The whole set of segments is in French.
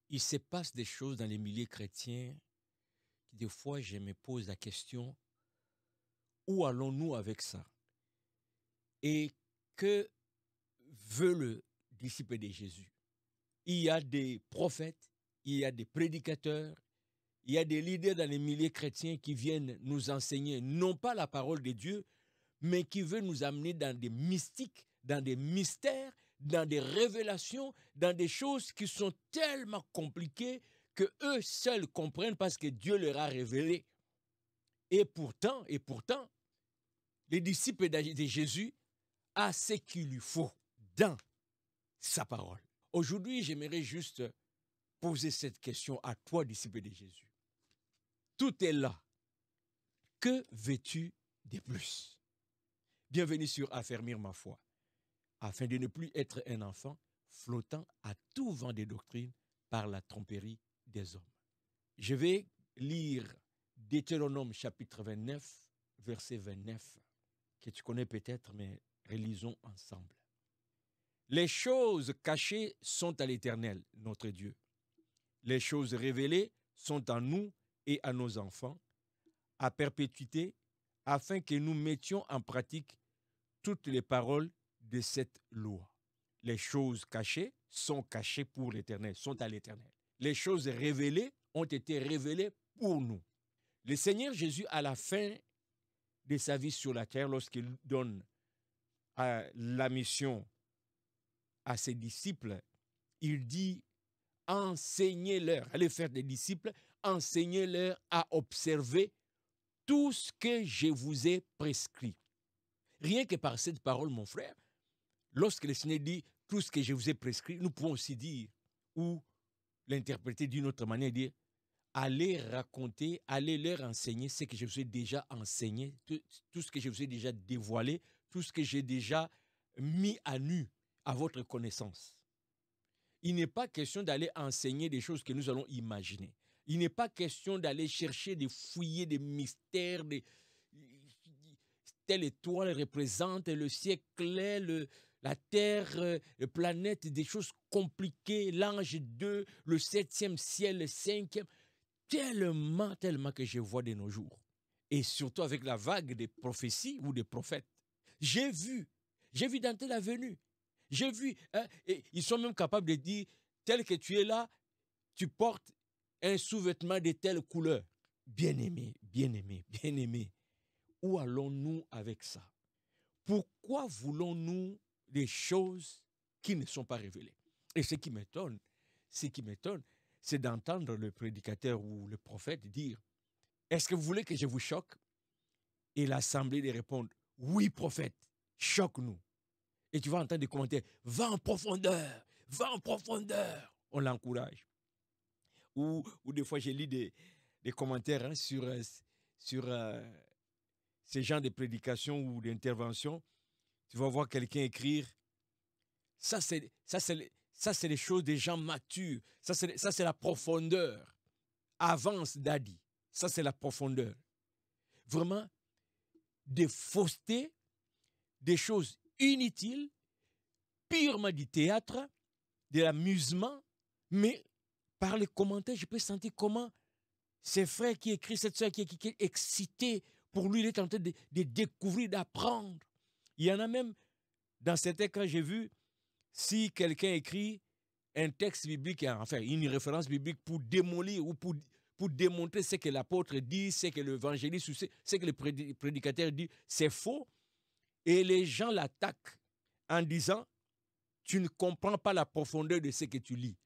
Il se passe des choses dans les milieux chrétiens qui, des fois, je me pose la question, où allons-nous avec ça? Et que veut le disciple de Jésus? Il y a des prophètes, il y a des prédicateurs, il y a des leaders dans les milieux chrétiens qui viennent nous enseigner, non pas la parole de Dieu, mais qui veulent nous amener dans des mystiques, dans des mystères, dans des révélations, dans des choses qui sont tellement compliquées que eux seuls comprennent parce que Dieu leur a révélé. Et pourtant, les disciples de Jésus ont ce qu'il lui faut dans sa parole. Aujourd'hui, j'aimerais juste poser cette question à toi, disciple de Jésus. Tout est là. Que veux-tu de plus? Bienvenue sur Affermir ma foi, afin de ne plus être un enfant flottant à tout vent des doctrines par la tromperie des hommes. Je vais lire Deutéronome chapitre 29, verset 29, que tu connais peut-être, mais relisons ensemble. Les choses cachées sont à l'Éternel, notre Dieu. Les choses révélées sont à nous et à nos enfants, à perpétuité, afin que nous mettions en pratique toutes les paroles de cette loi. Les choses cachées sont cachées pour l'Éternel, sont à l'Éternel. Les choses révélées ont été révélées pour nous. Le Seigneur Jésus, à la fin de sa vie sur la terre, lorsqu'il donne la mission à ses disciples, il dit « Enseignez-leur, allez faire des disciples, enseignez-leur à observer tout ce que je vous ai prescrit. » Rien que par cette parole, mon frère, lorsque le Seigneur dit « tout ce que je vous ai prescrit », nous pouvons aussi dire, ou l'interpréter d'une autre manière, dire « allez raconter, allez leur enseigner ce que je vous ai déjà enseigné, tout ce que je vous ai déjà dévoilé, tout ce que j'ai déjà mis à nu à votre connaissance. » Il n'est pas question d'aller enseigner des choses que nous allons imaginer. Il n'est pas question d'aller chercher, de fouiller des mystères, telle étoile représente le ciel clair, la terre, la planète, des choses compliquées, l'ange 2, le 7e ciel, le 5e, tellement que je vois de nos jours. Et surtout avec la vague des prophéties ou des prophètes. J'ai vu dans telle avenue. J'ai vu, et ils sont même capables de dire, tel que tu es là, tu portes un sous-vêtement de telle couleur. Bien-aimé, bien-aimé, bien-aimé. Où allons-nous avec ça? Pourquoi voulons-nous des choses qui ne sont pas révélées? Et ce qui m'étonne, c'est d'entendre le prédicateur ou le prophète dire, est-ce que vous voulez que je vous choque? Et l'assemblée de répondre, oui prophète, choque-nous. Et tu vas entendre des commentaires, va en profondeur, va en profondeur. On l'encourage. Ou des fois, j'ai lu des commentaires sur ces genres de prédications ou d'interventions. Tu vas voir quelqu'un écrire, ça c'est les choses des gens matures, ça c'est la profondeur. Avance Dadi, ça c'est la profondeur. Vraiment, des faussetés, des choses inutiles, purement du théâtre, de l'amusement, mais par les commentaires, je peux sentir comment ces frères qui écrivent, cette soeur qui est excitée, pour lui, il est en train de découvrir, d'apprendre. Il y en a même, dans certains cas, j'ai vu, si quelqu'un écrit un texte biblique, enfin une référence biblique pour démolir ou pour démontrer ce que l'apôtre dit, ce que l'évangéliste, ce que le prédicateur dit, c'est faux. Et les gens l'attaquent en disant, tu ne comprends pas la profondeur de ce que tu lis.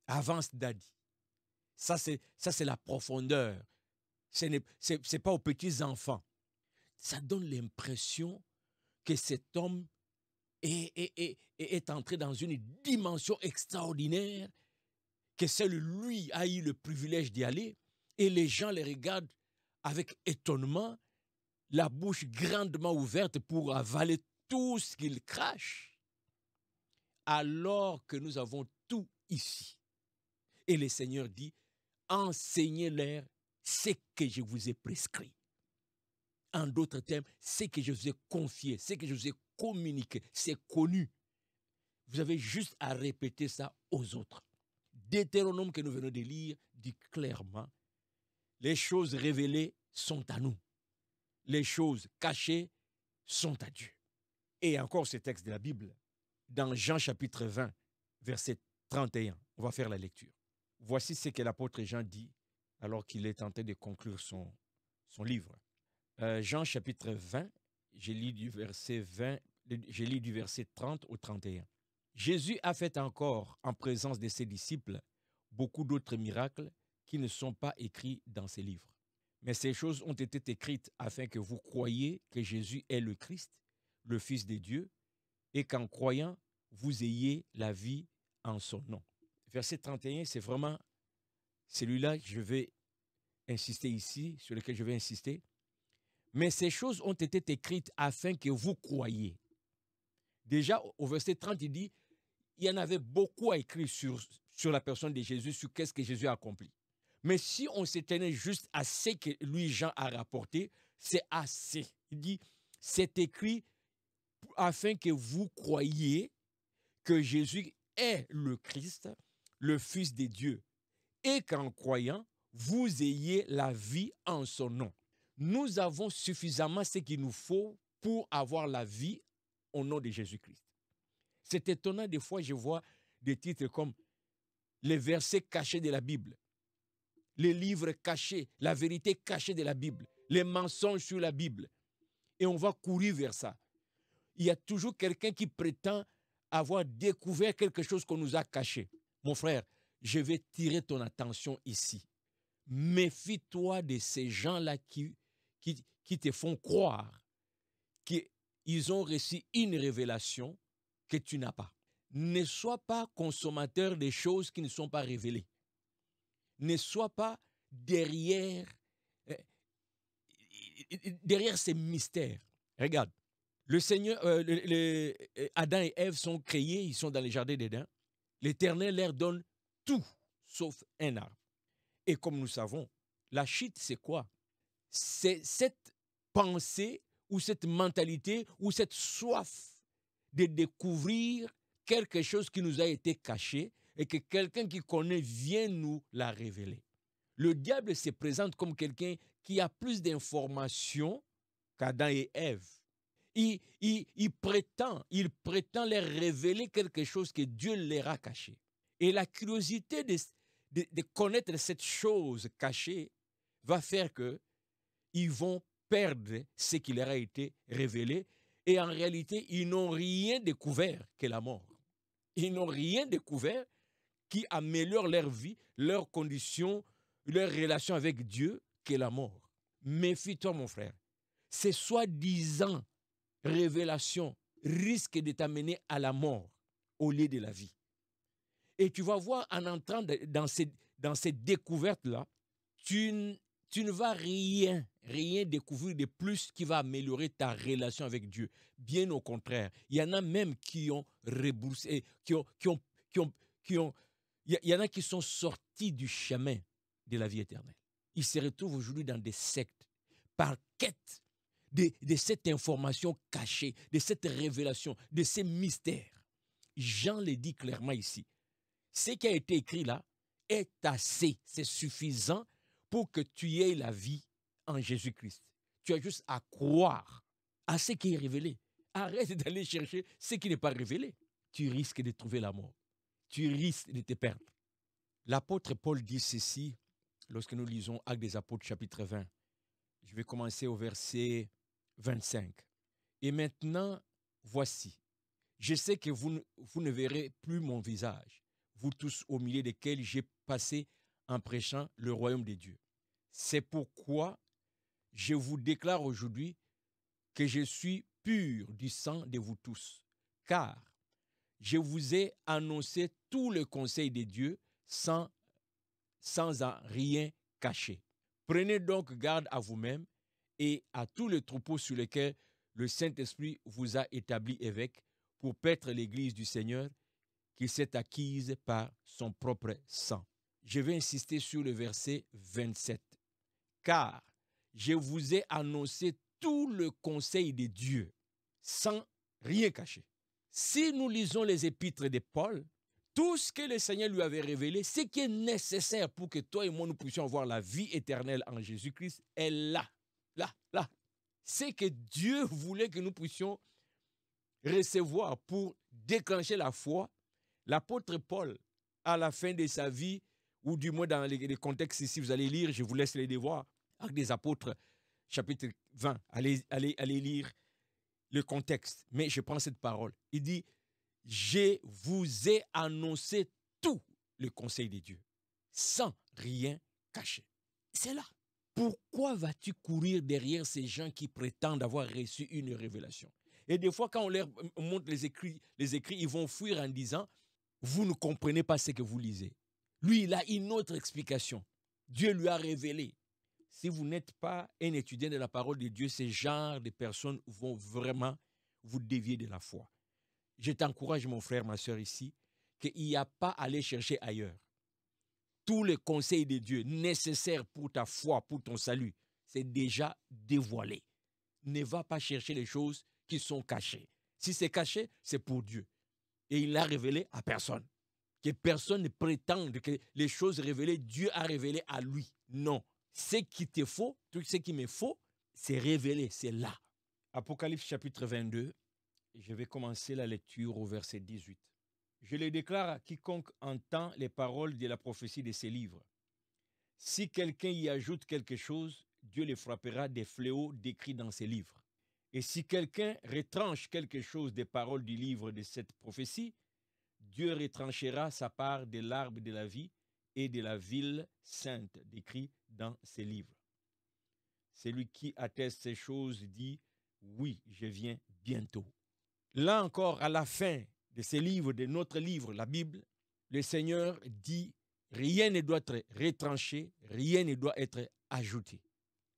Avance Dadi. Ça, c'est la profondeur. Ce n'est pas aux petits enfants. Ça donne l'impression que cet homme est entré dans une dimension extraordinaire, que seul lui a eu le privilège d'y aller, et les gens les regardent avec étonnement, la bouche grandement ouverte pour avaler tout ce qu'il crache, alors que nous avons tout ici. Et le Seigneur dit, enseignez-leur ce que je vous ai prescrit. En d'autres termes, ce que je vous ai confié, ce que je vous ai communiqué, c'est connu. Vous avez juste à répéter ça aux autres. Deutéronome que nous venons de lire dit clairement, les choses révélées sont à nous. Les choses cachées sont à Dieu. Et encore ce texte de la Bible, dans Jean chapitre 20, verset 31, on va faire la lecture. Voici ce que l'apôtre Jean dit alors qu'il est en train de conclure son livre. Jean chapitre 20, j'ai lu du verset 30 au 31. Jésus a fait encore, en présence de ses disciples, beaucoup d'autres miracles qui ne sont pas écrits dans ces livres. Mais ces choses ont été écrites afin que vous croyiez que Jésus est le Christ, le Fils de Dieu, et qu'en croyant, vous ayez la vie en son nom. Verset 31, c'est vraiment celui-là que je vais insister ici, sur lequel je vais insister. Mais ces choses ont été écrites afin que vous croyiez. Déjà, au verset 30, il dit, il y en avait beaucoup à écrire sur la personne de Jésus, sur qu'est-ce que Jésus a accompli. Mais si on s'éteignait juste à ce que lui, Jean, a rapporté, c'est assez. Il dit, c'est écrit afin que vous croyiez que Jésus est le Christ, le Fils de Dieu, et qu'en croyant, vous ayez la vie en son nom. Nous avons suffisamment ce qu'il nous faut pour avoir la vie au nom de Jésus-Christ. C'est étonnant, des fois, je vois des titres comme les versets cachés de la Bible, les livres cachés, la vérité cachée de la Bible, les mensonges sur la Bible. Et on va courir vers ça. Il y a toujours quelqu'un qui prétend avoir découvert quelque chose qu'on nous a caché. Mon frère, je vais tirer ton attention ici. Méfie-toi de ces gens-là qui te font croire qu'ils ont reçu une révélation que tu n'as pas. Ne sois pas consommateur des choses qui ne sont pas révélées. Ne sois pas derrière ces mystères. Regarde, le Seigneur, Adam et Ève sont créés, ils sont dans les jardins d'Éden. L'Éternel leur donne tout, sauf un arbre. Et comme nous savons, la chute, c'est quoi? C'est cette pensée ou cette mentalité ou cette soif de découvrir quelque chose qui nous a été caché et que quelqu'un qui connaît vient nous la révéler. Le diable se présente comme quelqu'un qui a plus d'informations qu'Adam et Ève. Il prétend leur révéler quelque chose que Dieu leur a caché. Et la curiosité de connaître cette chose cachée va faire qu'ils vont perdre ce qui leur a été révélé. Et en réalité, ils n'ont rien découvert que la mort. Ils n'ont rien découvert qui améliore leur vie, leurs conditions, leur relation avec Dieu que la mort. Méfie-toi, mon frère. Ces soi-disant révélations risquent de t'amener à la mort au lieu de la vie. Et tu vas voir, en entrant dans ces découvertes-là, tu ne vas rien découvrir de plus qui va améliorer ta relation avec Dieu. Bien au contraire, il y en a même qui ont rebroussé, il y en a qui sont sortis du chemin de la vie éternelle. Ils se retrouvent aujourd'hui dans des sectes par quête de cette information cachée, de cette révélation, de ces mystères. Jean le dit clairement ici. Ce qui a été écrit là est assez, c'est suffisant pour que tu aies la vie en Jésus-Christ. Tu as juste à croire à ce qui est révélé. Arrête d'aller chercher ce qui n'est pas révélé. Tu risques de trouver la mort. Tu risques de te perdre. L'apôtre Paul dit ceci lorsque nous lisons Actes des Apôtres chapitre 20. Je vais commencer au verset 25. Et maintenant, voici, je sais que vous ne verrez plus mon visage, vous tous au milieu desquels j'ai passé en prêchant le royaume de Dieu. C'est pourquoi je vous déclare aujourd'hui que je suis pur du sang de vous tous, car je vous ai annoncé tout le conseil de Dieu sans en rien cacher. Prenez donc garde à vous-même et à tous les troupeaux sur lesquels le Saint-Esprit vous a établi évêque pour paître l'Église du Seigneur qu'il s'est acquise par son propre sang. Je vais insister sur le verset 27. Car je vous ai annoncé tout le conseil de Dieu sans rien cacher. Si nous lisons les épîtres de Paul, Tout ce que le Seigneur lui avait révélé, ce qui est nécessaire pour que toi et moi nous puissions avoir la vie éternelle en Jésus-Christ, est là, là. C'est que Dieu voulait que nous puissions recevoir pour déclencher la foi. L'apôtre Paul, à la fin de sa vie, ou du moins dans les contextes ici, vous allez lire, je vous laisse les devoirs, Actes des Apôtres, chapitre 20, allez lire le contexte. Mais je prends cette parole. Il dit, je vous ai annoncé tout le conseil de Dieu, sans rien cacher. C'est là. Pourquoi vas-tu courir derrière ces gens qui prétendent avoir reçu une révélation? Et des fois, quand on leur montre les écrits, ils vont fuir en disant, vous ne comprenez pas ce que vous lisez. Lui, il a une autre explication. Dieu lui a révélé. Si vous n'êtes pas un étudiant de la parole de Dieu, ces genres de personnes vont vraiment vous dévier de la foi. Je t'encourage, mon frère, ma soeur ici, qu'il n'y a pas à aller chercher ailleurs. Tous les conseils de Dieu nécessaires pour ta foi, pour ton salut, c'est déjà dévoilé. Ne va pas chercher les choses qui sont cachées. Si c'est caché, c'est pour Dieu. Et il l'a révélé à personne. Que personne ne prétende que les choses révélées, Dieu a révélé à lui. Non. Ce qui te faut, tout ce qui me faut, c'est révélé, c'est là. Apocalypse chapitre 22, je vais commencer la lecture au verset 18. Je le déclare à quiconque entend les paroles de la prophétie de ces livres. Si quelqu'un y ajoute quelque chose, Dieu le frappera des fléaux décrits dans ces livres. Et si quelqu'un retranche quelque chose des paroles du livre de cette prophétie, Dieu retranchera sa part de l'arbre de la vie et de la ville sainte décrit dans ces livres. Celui qui atteste ces choses dit « Oui, je viens bientôt ». Là encore, à la fin de ces livres, de notre livre, la Bible, le Seigneur dit « Rien ne doit être retranché, rien ne doit être ajouté.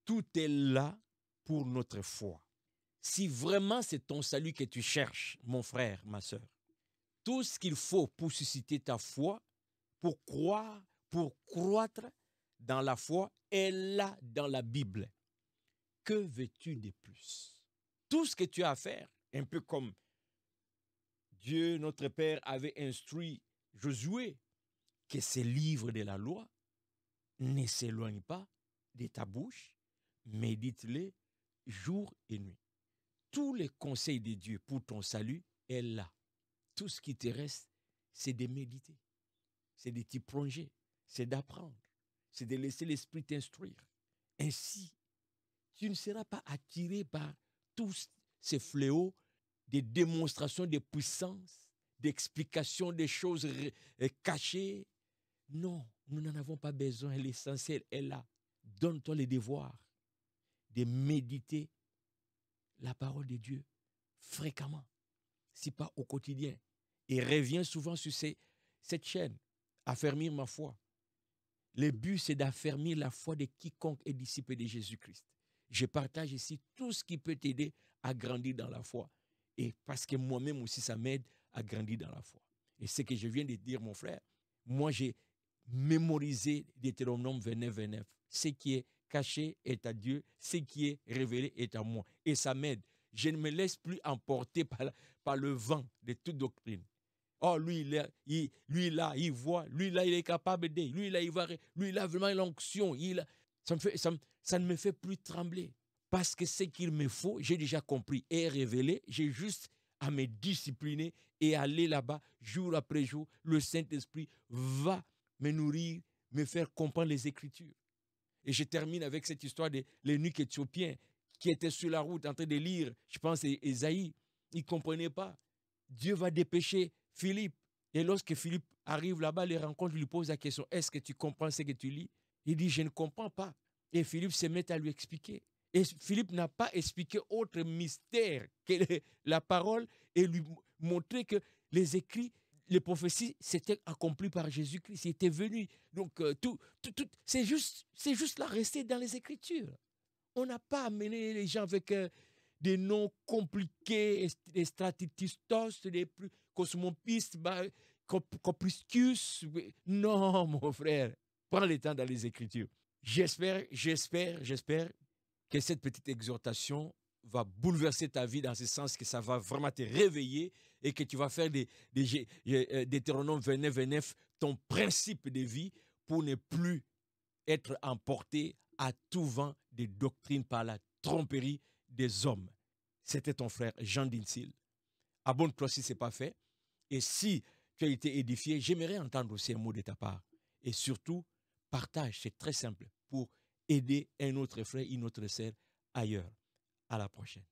Tout est là pour notre foi. » Si vraiment c'est ton salut que tu cherches, mon frère, ma soeur, tout ce qu'il faut pour susciter ta foi, pour croire, pour croître dans la foi, est là dans la Bible. Que veux-tu de plus? Tout ce que tu as à faire, un peu comme Dieu, notre Père, avait instruit Josué, que ces livres de la loi ne s'éloignent pas de ta bouche, médite-les jour et nuit. Tous les conseils de Dieu pour ton salut est là. Tout ce qui te reste, c'est de méditer, c'est de t'y plonger, c'est d'apprendre, c'est de laisser l'esprit t'instruire. Ainsi, tu ne seras pas attiré par tous ces fléaux de démonstrations de puissance, d'explications des choses cachées. Non, nous n'en avons pas besoin. L'essentiel est là. Donne-toi le devoir de méditer la parole de Dieu fréquemment, si pas au quotidien. Et reviens souvent sur cette chaîne, affermir ma foi. Le but, c'est d'affermir la foi de quiconque est disciple de Jésus-Christ. Je partage ici tout ce qui peut t'aider à grandir dans la foi. Et parce que moi-même aussi, ça m'aide à grandir dans la foi. Et ce que je viens de dire, mon frère, moi, j'ai mémorisé Deutéronome 29, 29. Ce qui est caché est à Dieu, ce qui est révélé est à moi. Et ça m'aide. Je ne me laisse plus emporter par le vent de toute doctrine. Oh, lui là, il voit, lui là, il est capable d'aider, lui là, il va, lui là, vraiment l'onction, ça ne me fait plus trembler. Parce que ce qu'il me faut, j'ai déjà compris et révélé, j'ai juste à me discipliner et aller là-bas, jour après jour, le Saint-Esprit va me nourrir, me faire comprendre les Écritures. Et je termine avec cette histoire de l'eunuque éthiopien qui était sur la route en train de lire, je pense, Ésaïe. Il ne comprenait pas. Dieu va dépêcher Philippe. Et lorsque Philippe arrive là-bas, les rencontre, lui pose la question, est-ce que tu comprends ce que tu lis? Il dit, je ne comprends pas. Et Philippe se met à lui expliquer. Et Philippe n'a pas expliqué autre mystère que la parole et lui montrer que les écrits, les prophéties s'étaient accomplies par Jésus-Christ. Il était venu. Donc, c'est juste là, rester dans les Écritures. On n'a pas amené les gens avec des noms compliqués, des stratistos, des plus cosmopistes, Copriscus. Non, mon frère, prends le temps dans les Écritures. J'espère que cette petite exhortation va bouleverser ta vie dans ce sens que ça va vraiment te réveiller et que tu vas faire Deutéronome 29, 29 ton principe de vie pour ne plus être emporté à tout vent de doctrine par la tromperie des hommes. C'était ton frère Jean Dinsil. Abonne-toi si ce n'est pas fait. Et si tu as été édifié, j'aimerais entendre aussi un mot de ta part. Et surtout, partage, c'est très simple, pour aider un autre frère, une autre sœur ailleurs. À la prochaine.